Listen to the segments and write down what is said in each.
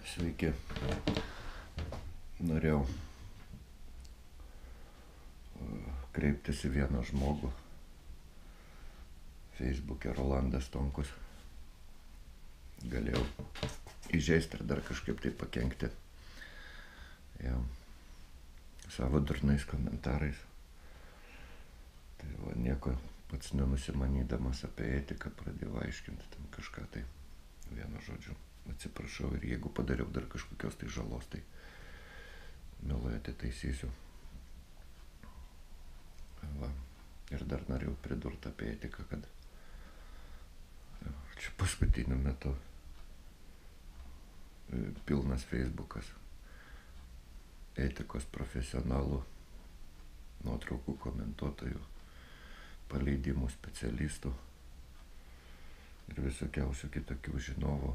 Sveiki. Norėjau kreiptis į vieną žmogų. Facebook'e Rolandas Tonkus. Galėjau įžeisti ar dar kažkaip tai pakenkti jam savo durnais komentarais. Tai va, nieko pats nenusimanydamas apie etiką pradėjau aiškinti ten kažką tai vienu žodžiu. Atsiprašau ir jeigu padariau dar kažkokios tai žalos, tai mielai atitaisysiu. Va. Ir dar norėjau pridurti apie etiką, kad čia paskutiniu metu pilnas Facebookas etikos profesionalų, nuotraukų komentuotojų, paleidimų specialistų ir visokiausių kitokių žinovų.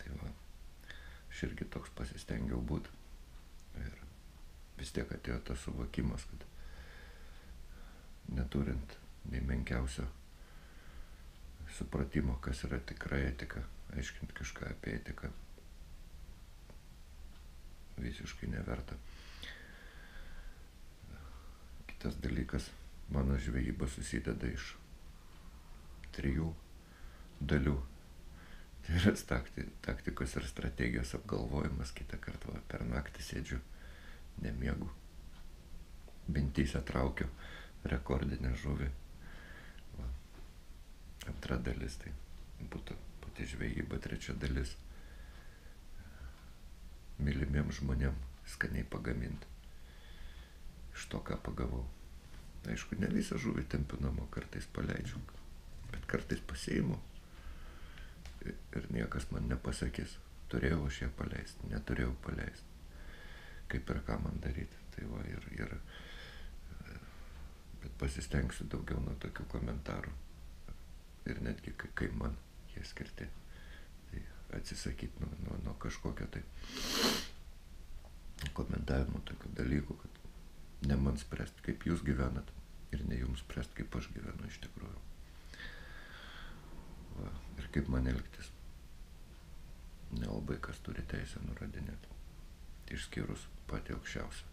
Tai va, aš irgi toks pasistengiau būti. Ir vis tiek atėjo tas suvokimas, kad neturint nei menkiausio supratimo, kas yra tikra etika, aiškinti kažką apie etiką visiškai neverta. Kitas dalykas, mano žvejyba susideda iš 3 dalių. Tai yra taktikos ir strategijos apgalvojimas. Kitą kartą per naktį sėdžiu, nemiegu. Mintyse traukiu rekordinę žuvį. Va. Antra dalis tai būtų pati žvejyba, trečia dalis mylimiems žmonėm skaniai pagaminti iš to, ką pagavau. Aišku, ne visą žuvį tempiu namo, kartais paleidžiu, bet kartais pasiimu ir niekas man nepasakys, turėjau aš ją paleisti, neturėjau paleisti, kaip ir ką man daryti. Tai va, bet pasistengsiu daugiau nuo tokių komentarų ir netgi kai man jie skirti, tai atsisakyti nuo kažkokio tai komentavimo tokių dalykų, kad ne man spręsti, kaip jūs gyvenat ir ne jums spręsti, kaip aš gyvenu iš tikrųjų. Va, ir kaip man elgtis. Nelabai kas turi teisę nurodinėti, išskyrus patį aukščiausią.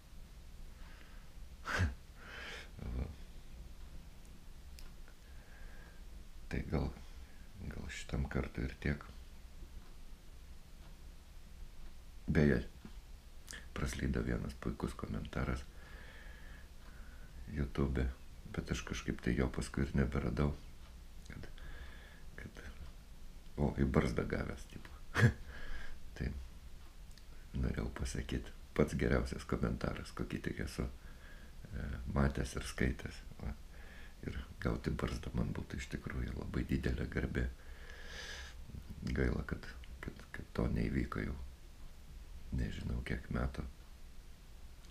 Tai gal šitam kartui ir tiek. Beje, praslydo vienas puikus komentaras YouTube, bet aš kažkaip tai jo paskui ir neberadau. Į barzdą gavęs, tipo. Tai norėjau pasakyti, pats geriausias komentaras, kokį tik esu matęs ir skaitęs. Va. Ir gauti barzdą man būtų iš tikrųjų labai didelė garbė. Gaila, kad to neįvyko jau nežinau kiek metų.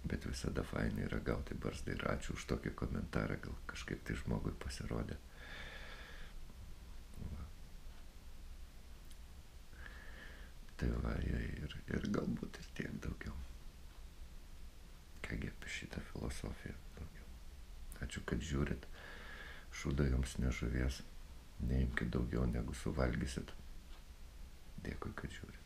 Bet visada fainai yra gauti barzdą ir ačiū už tokį komentarą, gal kažkaip tai žmogui pasirodė. Tai va, ir galbūt ir tiek daugiau. Kągi apie šitą filosofiją daugiau. Ačiū, kad žiūrit. Šūdo jums ne žuvies. Neimkit daugiau negu suvalgysit. Dėkui, kad žiūrit.